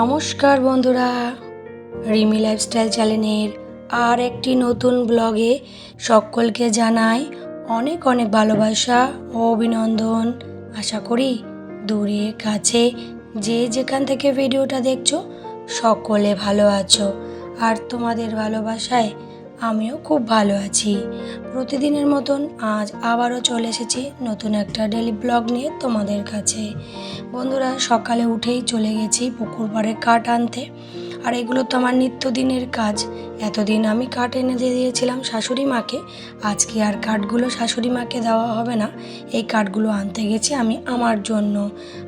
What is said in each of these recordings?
নমস্কার বন্ধুরা, রিমি লাইফস্টাইল চ্যানেলের আর একটি নতুন ব্লগে সকলকে জানাই অনেক অনেক ভালোবাসা ও অভিনন্দন। আশা করি দূরে কাছে যে যেখান থেকে ভিডিওটা দেখছো সকলে ভালো আছো, আর তোমাদের ভালোবাসায় আমিও খুব ভালো আছি। প্রতিদিনের মতন আজ আবারও চলে এসেছি নতুন একটা ডেলি ব্লগ নিয়ে তোমাদের কাছে। বন্ধুরা, সকালে উঠেই চলে গেছি পুকুর পাড়ে কাঠ আনতে। আর এগুলো তো আমার নিত্যদিনের কাজ। এতদিন আমি কাঠ এনে দিয়ে দিয়েছিলাম শাশুড়ি মাকে, আজকে আর কাঠগুলো শাশুড়ি মাকে দেওয়া হবে না, এই কাঠগুলো আনতে গেছি আমি আমার জন্য।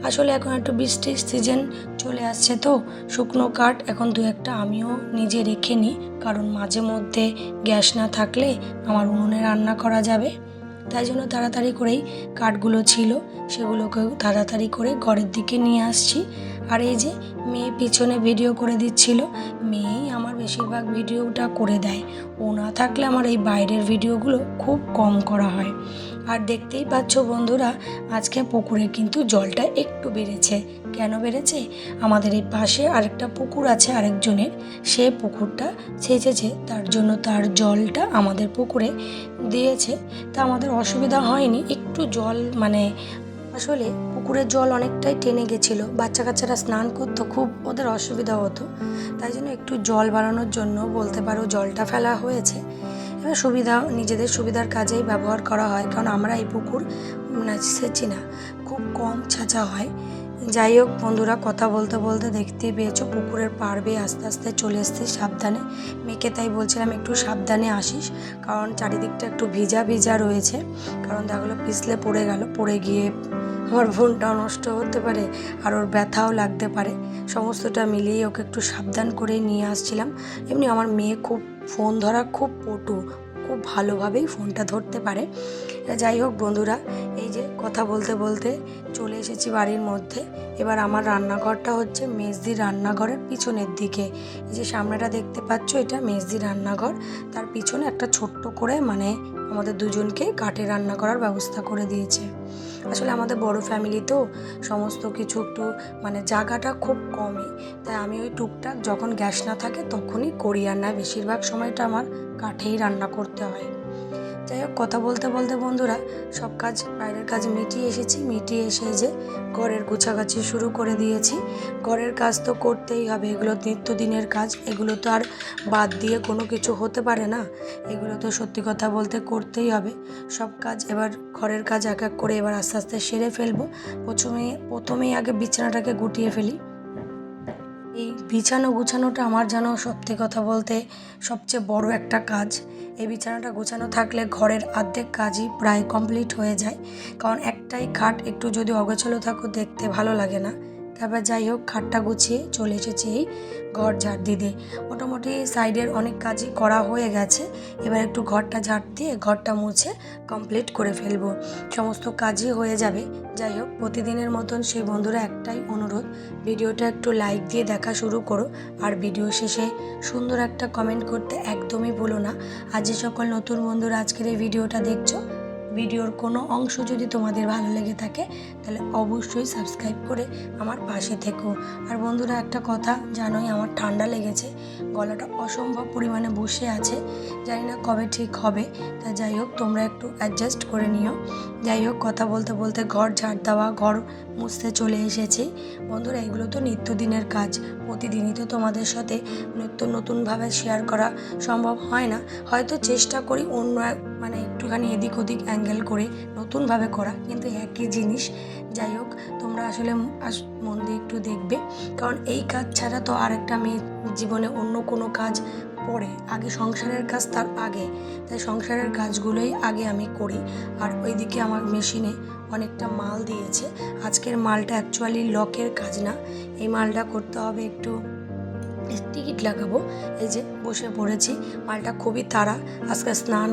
আসলে এখন একটু বৃষ্টির সিজন চলে আসছে, তো শুকনো কাঠ এখন দু একটা আমিও নিজে রেখে নিই, কারণ মাঝে মধ্যে গ্যাস না থাকলে আমার উনুনে রান্না করা যাবে। তাই জন্য তাড়াতাড়ি করেই কাঠগুলো ছিল সেগুলোকে তাড়াতাড়ি করে ঘরের দিকে নিয়ে আসছি। আর এই যে মেয়ে পিছনে ভিডিও করে দিচ্ছিল, মেয়েই আমার বেশিরভাগ ভিডিওটা করে দেয়। ও না থাকলে আমার এই বাইরের ভিডিওগুলো খুব কম করা হয়। আর দেখতেই পাচ্ছ বন্ধুরা, আজকে পুকুরে কিন্তু জলটা একটু বেড়েছে। কেন বেড়েছে? আমাদের এই পাশে আরেকটা পুকুর আছে আরেকজনের, সে পুকুরটা ছেঁচেছে, তার জন্য তার জলটা আমাদের পুকুরে দিয়েছে। তা আমাদের অসুবিধা হয়নি, একটু জল আসলে পুকুরের জল অনেকটাই টেনে গেছিলো, বাচ্চা কাচ্চারা স্নান করতো, খুব ওদের অসুবিধা হতো। তাই জন্য একটু জল বাড়ানোর জন্য বলতে পারো জলটা ফেলা হয়েছে। এবার নিজেদের সুবিধার কাজেই ব্যবহার করা হয়, কারণ আমরা এই পুকুর সেচি না, খুব কম ছাঁচা হয়। যাই হোক বন্ধুরা, কথা বলতে বলতে দেখতেই পেয়েছো পুকুরের পাড় বেয়ে আস্তে আস্তে চলে এসেছি সাবধানে। মেয়েকে তাই বলছিলাম একটু সাবধানে আসিস, কারণ চারিদিকটা একটু ভিজা ভিজা রয়েছে, কারণ দেখলো পিছলে পড়ে গিয়ে আমার ফোনটাও নষ্ট হতে পারে আর ওর ব্যথাও লাগতে পারে। সমস্তটা মিলিয়ে ওকে একটু সাবধান করে নিয়ে আসছিলাম। এমনি আমার মেয়ে খুব ফোন ধরা খুব পটু, খুব ভালোভাবেই ফোনটা ধরতে পারে। যাই হোক বন্ধুরা, এই যে কথা বলতে বলতে চলে এসেছি বাড়ির মধ্যে। এবার আমার রান্নাঘরটা হচ্ছে মেজদির রান্নাঘরের পিছনের দিকে। এই যে সামনেটা দেখতে পাচ্ছ, এটা মেজদির রান্নাঘর, তার পিছনে একটা ছোট্ট করে আমাদের দুজনকে কাঠে রান্না করার ব্যবস্থা করে দিয়েছে। আসলে আমাদের বড় ফ্যামিলি তো, সমস্ত কিছু একটু জায়গাটা খুব কমই, তাই আমি ওই টুকটাক যখন গ্যাস না থাকে তখনই করি, আর না বেশিরভাগ সময়টা আমার কাঠেই রান্না করতে হয়। যাই হোক কথা বলতে বলতে বন্ধুরা সব কাজ বাইরের কাজ মিটিয়ে এসে যে ঘরের গুছাগাছি শুরু করে দিয়েছি। ঘরের কাজ তো করতেই হবে, এগুলো নিত্যদিনের কাজ, এগুলো তো আর বাদ দিয়ে কোনো কিছু হতে পারে না, এগুলো তো সত্যি কথা বলতে করতেই হবে সব কাজ। এবার ঘরের কাজ এক এক করে এবার আস্তে আস্তে সেরে ফেলবো। প্রথমেই আগে বিছানাটাকে গুটিয়ে ফেলি। এই গুছানোটা আমার যেন সত্যি কথা বলতে সবচেয়ে বড় একটা কাজ। এই বিছানাটা গোছানো থাকলে ঘরের অর্ধেক কাজই প্রায় কমপ্লিট হয়ে যায়, কারণ একটাই খাট একটু যদি অগোছালো থাকো দেখতে ভালো লাগে না। তারপর যাই হোক খাটটা গুছিয়ে চলে এসেছি এই ঘর ঝাড় দিতে। মোটামুটি সাইডের অনেক কাজই করা হয়ে গেছে, এবার একটু ঘরটা ঝাড় দিয়ে ঘরটা মুছে কমপ্লিট করে ফেলবো, সমস্ত কাজই হয়ে যাবে। যাই হোক প্রতিদিনের মতন সেই বন্ধুরা একটাই অনুরোধ, ভিডিওটা একটু লাইক দিয়ে দেখা শুরু করো, আর ভিডিও শেষে সুন্দর একটা কমেন্ট করতে একদমই ভুলো না। আর যে সকল নতুন বন্ধুরা আজকের এই ভিডিওটা দেখছো, ভিডিওর কোনো অংশ যদি তোমাদের ভালো লেগে থাকে তাহলে অবশ্যই সাবস্ক্রাইব করে আমার পাশে থেকো। আর বন্ধুরা একটা কথা জানোই, আমার ঠান্ডা লেগেছে, গলাটা অসম্ভব পরিমাণে বসে আছে, জানি না কবে ঠিক হবে, তা যাই হোক তোমরা একটু অ্যাডজাস্ট করে নিও। যাই হোক কথা বলতে বলতে ঘর ঝাড় দেওয়া, ঘর মুছতে চলে এসেছি। বন্ধুরা এগুলো তো নিত্যদিনের কাজ, প্রতিদিনই তো তোমাদের সাথে নতুনভাবে শেয়ার করা সম্ভব হয় না, হয়তো চেষ্টা করি অন্য একটুখানি এদিক ওদিক অ্যাঙ্গেল করে নতুনভাবে করা, কিন্তু একই জিনিস। যাই হোক তোমরা আসলে মন দিয়ে একটু দেখবে, কারণ এই কাজ ছাড়া তো আরেকটা মেয়ের জীবনে অন্য কোনো কাজ পরে, আগে সংসারের কাজ তার আগে, তাই সংসারের কাজগুলোই আগে আমি করি। আর ওইদিকে আমার মেশিনে অনেকটা মাল দিয়েছে, আজকের মালটা অ্যাকচুয়ালি লকের কাজ না, এই মালটা করতে হবে একটু টিকিট লাগাবো। এই যে বসে পড়েছি, মালটা খুবই তাড়া, আজকে স্নান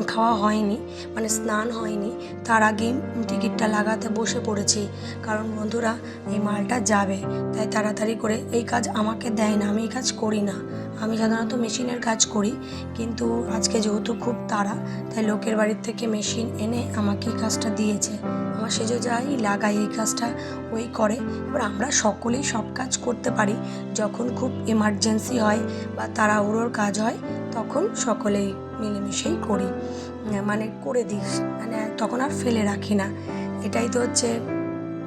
হয়নি, তার আগেই টিকিটটা লাগাতে বসে পড়েছি, কারণ বন্ধুরা এই মালটা যাবে, তাই তাড়াতাড়ি করে, এই কাজ আমাকে দেয় না, আমি এই কাজ করি না, আমি সাধারণত মেশিনের কাজ করি, কিন্তু আজকে যেহেতু খুব তাড়া, তাই লোকের বাড়ির থেকে মেশিন এনে আমাকে এই কাজটা দিয়েছে। আমার সেজে যাই লাগাই, এই কাজটা ওই করে। এবার আমরা সকলেই সব কাজ করতে পারি। যখন খুব এমার্জেন্সি হয় বা তাড়াহুড়োর কাজ হয়, তখন সকলেই মিলেমিশেই করি, মানে করে দিই, মানে তখন আর ফেলে রাখি না। এটাই তো হচ্ছে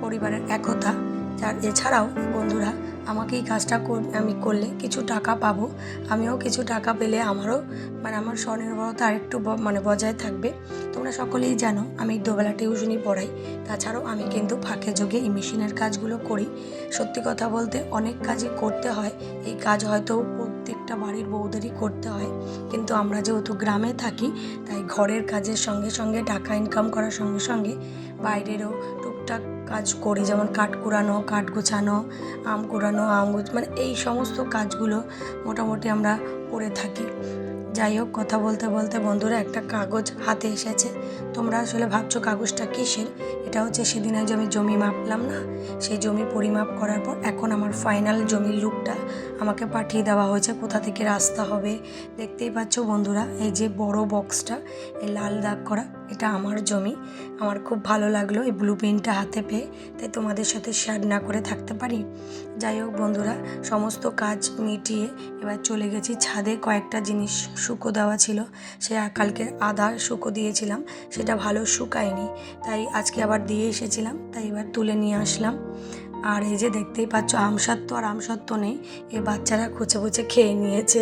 পরিবারের একতা। যার এছাড়াও বন্ধুরা, আমাকে এই কাজটা আমি করলে কিছু টাকা পাবো, আমিও কিছু টাকা পেলে আমারও মানে আমার স্বনির্ভরতা আরেকটু মানে বজায় থাকবে। তোমরা সকলেই জানো আমি দুবেলা টিউশনি পড়াই, তাছাড়াও আমি কিন্তু ফাঁকে যোগে এই মেশিনের কাজগুলো করি। সত্যি কথা বলতে অনেক কাজই করতে হয়, এই কাজ হয়তো প্রত্যেকটা বাড়ির বউদেরই করতে হয়, কিন্তু আমরা যেহেতু গ্রামে থাকি, তাই ঘরের কাজের সঙ্গে সঙ্গে টাকা ইনকাম করার সঙ্গে সঙ্গে বাইরেরও টুকটাক কাজ করি, যেমন কাঠ কুড়ানো, কাঠ গোছানো, আম কুড়ানো, মানে এই সমস্ত কাজগুলো মোটামুটি আমরা করে থাকি। যাই হোক, কথা বলতে বলতে বন্ধুরা একটা কাগজ হাতে এসেছে। তোমরা আসলে ভাবছো কাগজটা কিসের? এটা হচ্ছে সেদিন যে আমি জমি মাপলাম না, সেই জমি পরিমাপ করার পর এখন আমার ফাইনাল জমির লুকটা আমাকে পাঠিয়ে দেওয়া হয়েছে, কোথা থেকে রাস্তা হবে। দেখতেই পাচ্ছ বন্ধুরা, এই যে বড় বক্সটা, এই লাল দাগ করা, এটা আমার জমি। আমার খুব ভালো লাগলো এই ব্লু পেনটা হাতে পেয়ে, তাই তোমাদের সাথে শেয়ার না করে থাকতে পারি। যাই হোক বন্ধুরা, সমস্ত কাজ মিটিয়ে এবার চলে গেছি ছাদে। কয়েকটা জিনিস শুকো দেওয়া ছিল, সে কালকে আদা শুকো দিয়েছিলাম, সেটা ভালো শুকায়নি, তাই আজকে আবার দিয়ে এসেছিলাম, তাই এবার তুলে নিয়ে আসলাম। আর এই যে দেখতেই পাচ্ছ আমসত্ত্ব আর আমসত্ত্ব নেই, এই বাচ্চারা খুঁচে খুঁচে খেয়ে নিয়েছে।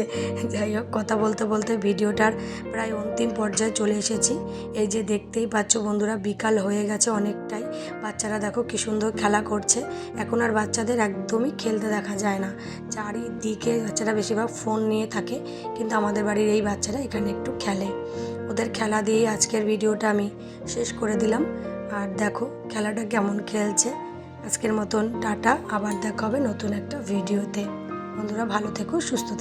যাই হোক, কথা বলতে বলতে ভিডিওটার প্রায় অন্তিম পর্যায়ে চলে এসেছি। এই যে দেখতেই পাচ্ছ বন্ধুরা, বিকাল হয়ে গেছে অনেকটাই। বাচ্চারা দেখো কি সুন্দর খেলা করছে। এখন আর বাচ্চাদের একদমই খেলতে দেখা যায় না, চারিদিকে বাচ্চারা বেশিরভাগ ফোন নিয়ে থাকে, কিন্তু আমাদের বাড়ির এই বাচ্চারা এখানে একটু খেলে। ওদের খেলা দিয়েই আজকের ভিডিওটা আমি শেষ করে দিলাম। আর দেখো খেলাটা কেমন খেলছে। আজকের মতন টাটা, আবার দেখা হবে নতুন একটা ভিডিওতে। বন্ধুরা ভালো থেকো, সুস্থ থেকো।